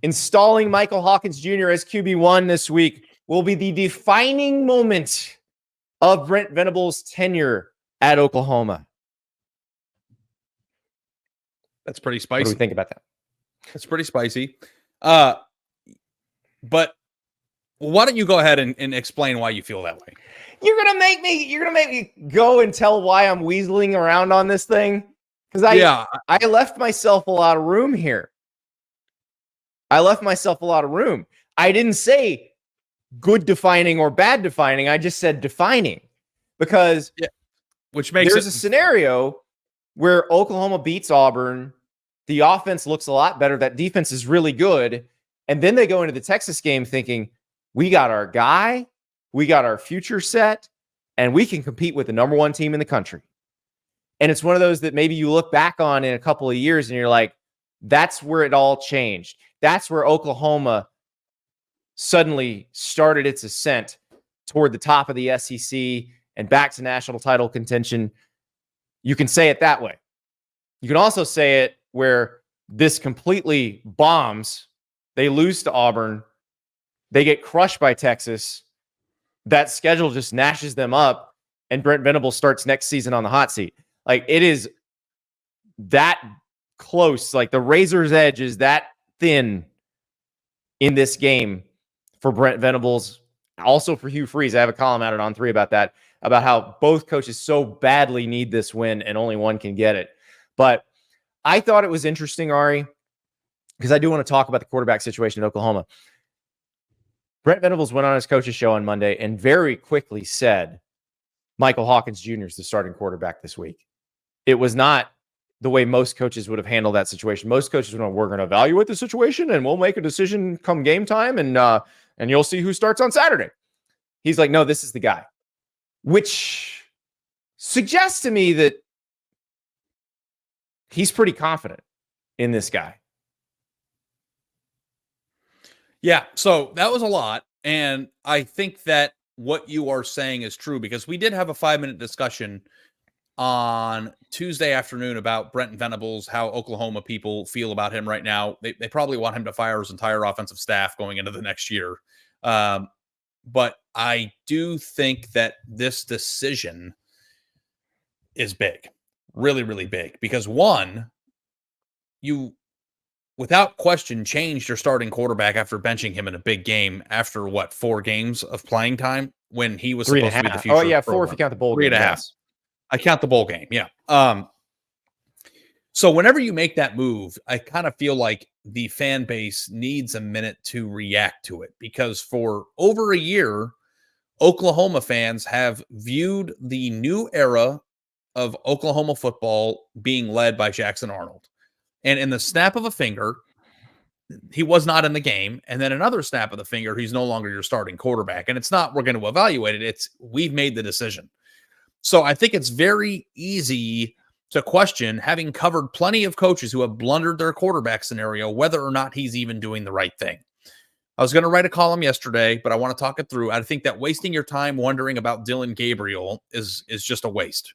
Installing Michael Hawkins Jr. as QB1 this week will be the defining moment of Brent Venables' tenure at Oklahoma. That's pretty spicy. What do we think about that? It's pretty spicy. But why don't you go ahead and explain why you feel that way? You're gonna make me go and tell why I'm weaseling around on this thing? Because I left myself a lot of room here. I didn't say good defining or bad defining. I just said defining. Because which makes there's a scenario where Oklahoma beats Auburn. The offense looks a lot better. That defense is really good. And then they go into the Texas game thinking, we got our guy, we got our future set, and we can compete with the number one team in the country. And it's one of those that maybe you look back on in a couple of years and you're like, that's where it all changed. That's where Oklahoma suddenly started its ascent toward the top of the SEC and back to national title contention. You can say it that way. You can also say it where this completely bombs. They lose to Auburn. They get crushed by Texas. That schedule just gnashes them up, and Brent Venables starts next season on the hot seat. Like, it is that close. Like, the razor's edge is that thin in this game for Brent Venables. Also for Hugh Freeze. I have a column out at On3 about that, about how both coaches so badly need this win and only one can get it. But I thought it was interesting, Ari, because I do want to talk about the quarterback situation in Oklahoma. Brent Venables went on his coach's show on Monday and very quickly said Michael Hawkins Jr. is the starting quarterback this week. It was not the way most coaches would have handled that situation. Most coaches would know, we're going to evaluate the situation and we'll make a decision come game time, and you'll see who starts on Saturday. He's like, no, this is the guy, which suggests to me that he's pretty confident in this guy. Yeah, so that was a lot. And I think that what you are saying is true, because we did have a 5-minute discussion on Tuesday afternoon about Brent Venables, how Oklahoma people feel about him right now. They probably want him to fire his entire offensive staff going into the next year. But I do think that this decision is big, really, really big, because one, you without question changed your starting quarterback after benching him in a big game after 4 games of playing time when he was supposed to be the future. Oh yeah, 4 if you count the bowl game. 3.5. Yes. I count the bowl game. Yeah. So whenever you make that move, I kind of feel like the fan base needs a minute to react to it, because for over a year, Oklahoma fans have viewed the new era of Oklahoma football being led by Jackson Arnold. And in the snap of a finger, he was not in the game. And then another snap of the finger, he's no longer your starting quarterback. And it's not, we're going to evaluate it. It's, we've made the decision. So I think it's very easy to question, having covered plenty of coaches who have blundered their quarterback scenario, whether or not he's even doing the right thing. I was going to write a column yesterday, but I want to talk it through. I think that wasting your time wondering about Dylan Gabriel is just a waste.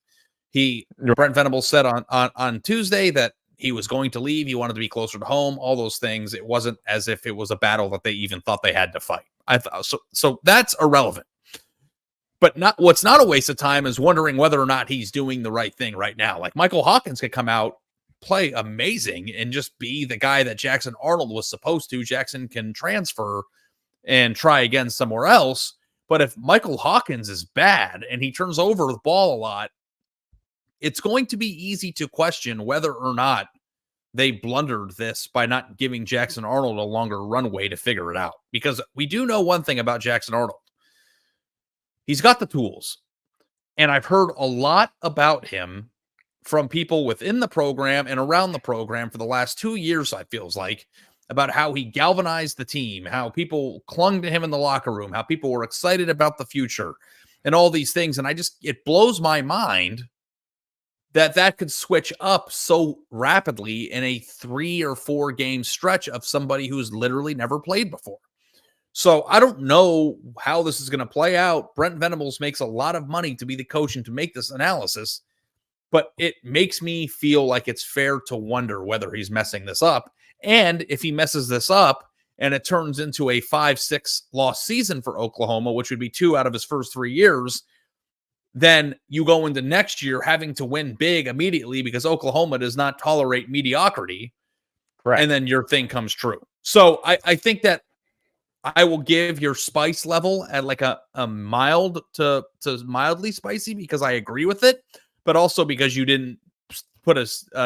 Brent Venables said on Tuesday that he was going to leave. He wanted to be closer to home, all those things. It wasn't as if it was a battle that they even thought they had to fight. So that's irrelevant. But what's not a waste of time is wondering whether or not he's doing the right thing right now. Like, Michael Hawkins could come out, play amazing, and just be the guy that Jackson Arnold was supposed to. Jackson can transfer and try again somewhere else. But if Michael Hawkins is bad and he turns over the ball a lot, it's going to be easy to question whether or not they blundered this by not giving Jackson Arnold a longer runway to figure it out. Because we do know one thing about Jackson Arnold. He's got the tools. And I've heard a lot about him from people within the program and around the program for the last 2 years, I feels like, about how he galvanized the team, how people clung to him in the locker room, how people were excited about the future and all these things. And it blows my mind that could switch up so rapidly in a 3 or 4 game stretch of somebody who's literally never played before. So I don't know how this is going to play out. Brent Venables makes a lot of money to be the coach and to make this analysis, but it makes me feel like it's fair to wonder whether he's messing this up. And if he messes this up, and it turns into a 5-6 loss season for Oklahoma, which would be 2 out of his first 3 years, then you go into next year having to win big immediately because Oklahoma does not tolerate mediocrity. Correct. And then your thing comes true. So I think that I will give your spice level at like a mild to mildly spicy because I agree with it, but also because you didn't put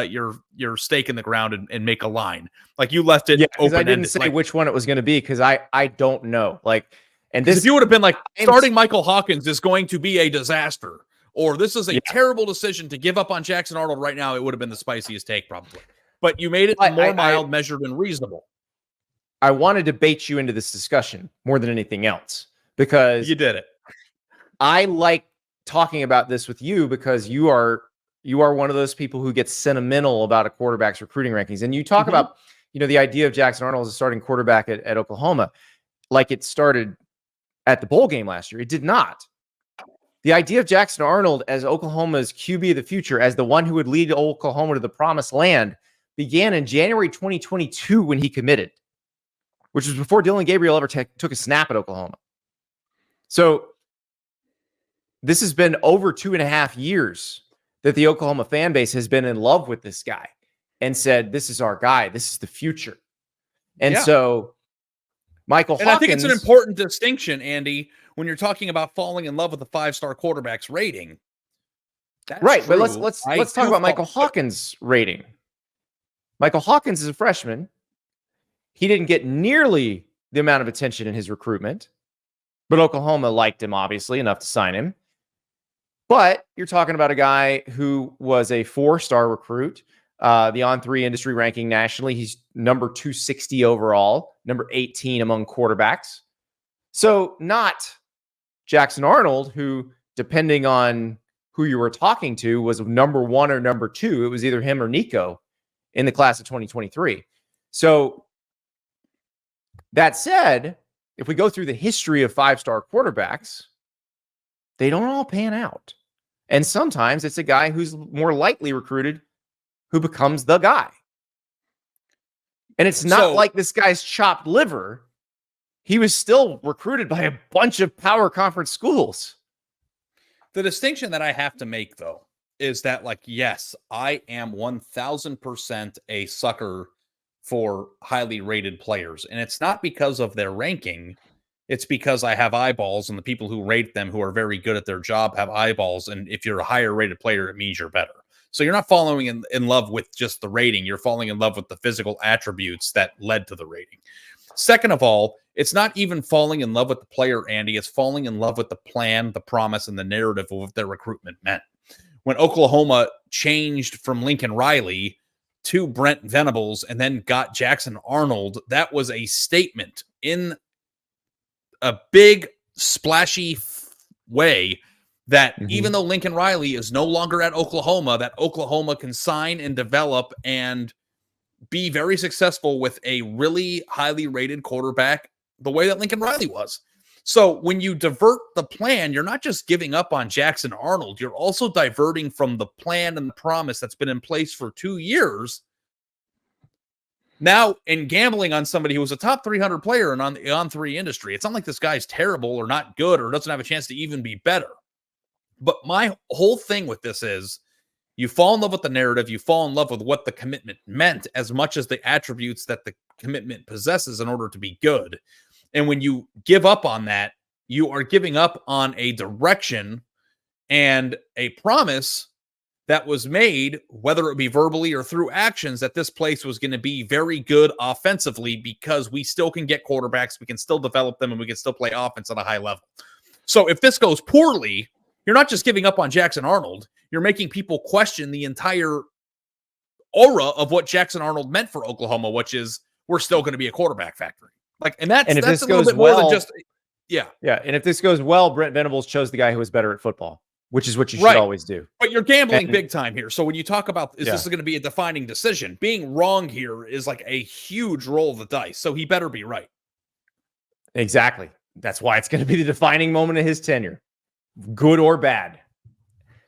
your stake in the ground and make a line. Like you left it open. I didn't say which one it was going to be because I don't know. Like, and this, if you would have been like starting Michael Hawkins is going to be a disaster, or this is a terrible decision to give up on Jackson Arnold right now, it would have been the spiciest take probably. But you made it more mild, measured, and reasonable. I want to debate you into this discussion more than anything else because you did it. I like talking about this with you because you are one of those people who gets sentimental about a quarterback's recruiting rankings. And you talk about, the idea of Jackson Arnold as a starting quarterback at Oklahoma, like it started at the bowl game last year. It did not. The idea of Jackson Arnold as Oklahoma's QB of the future, as the one who would lead Oklahoma to the promised land, began in January 2022 when he committed, which was before Dylan Gabriel ever took a snap at Oklahoma. So this has been over 2.5 years that the Oklahoma fan base has been in love with this guy and said, this is our guy. This is the future. And so Michael Hawkins. And I think it's an important distinction, Andy, when you're talking about falling in love with a 5-star quarterback's rating. That's right. true. But let's talk about Michael Hawkins' rating. Michael Hawkins is a freshman. He didn't get nearly the amount of attention in his recruitment, but Oklahoma liked him, obviously, enough to sign him. But you're talking about a guy who was a 4-star recruit, the On3 industry ranking nationally. He's number 260 overall, number 18 among quarterbacks. So not Jackson Arnold, who, depending on who you were talking to, was number 1 or number 2. It was either him or Nico in the class of 2023. So that said, if we go through the history of 5-star quarterbacks, they don't all pan out. And sometimes it's a guy who's more lightly recruited who becomes the guy. And it's not like this guy's chopped liver. He was still recruited by a bunch of power conference schools. The distinction that I have to make, though, is that, like, yes, I am 1000% a sucker for highly rated players. And it's not because of their ranking. It's because I have eyeballs, and the people who rate them, who are very good at their job, have eyeballs. And if you're a higher rated player, it means you're better. So you're not falling in love with just the rating. You're falling in love with the physical attributes that led to the rating. Second of all, it's not even falling in love with the player, Andy. It's falling in love with the plan, the promise, and the narrative of what their recruitment meant. When Oklahoma changed from Lincoln Riley to Brent Venables and then got Jackson Arnold, that was a statement in a big, splashy way that even though Lincoln Riley is no longer at Oklahoma, that Oklahoma can sign and develop and be very successful with a really highly rated quarterback the way that Lincoln Riley was. So when you divert the plan, you're not just giving up on Jackson Arnold. You're also diverting from the plan and the promise that's been in place for 2 years. Now, in gambling on somebody who was a top 300 player and on the On3 industry, it's not like this guy's terrible or not good or doesn't have a chance to even be better. But my whole thing with this is you fall in love with the narrative. You fall in love with what the commitment meant as much as the attributes that the commitment possesses in order to be good. And when you give up on that, you are giving up on a direction and a promise that was made, whether it be verbally or through actions, that this place was going to be very good offensively because we still can get quarterbacks, we can still develop them, and we can still play offense at a high level. So if this goes poorly, you're not just giving up on Jackson Arnold. You're making people question the entire aura of what Jackson Arnold meant for Oklahoma, which is we're still going to be a quarterback factory. And that's a little bit more than just, yeah. And if this goes well, Brent Venables chose the guy who was better at football, which is what you should always do. But you're gambling big time here. So when you talk about, this going to be a defining decision? Being wrong here is like a huge roll of the dice. So he better be right. Exactly. That's why it's going to be the defining moment of his tenure, good or bad.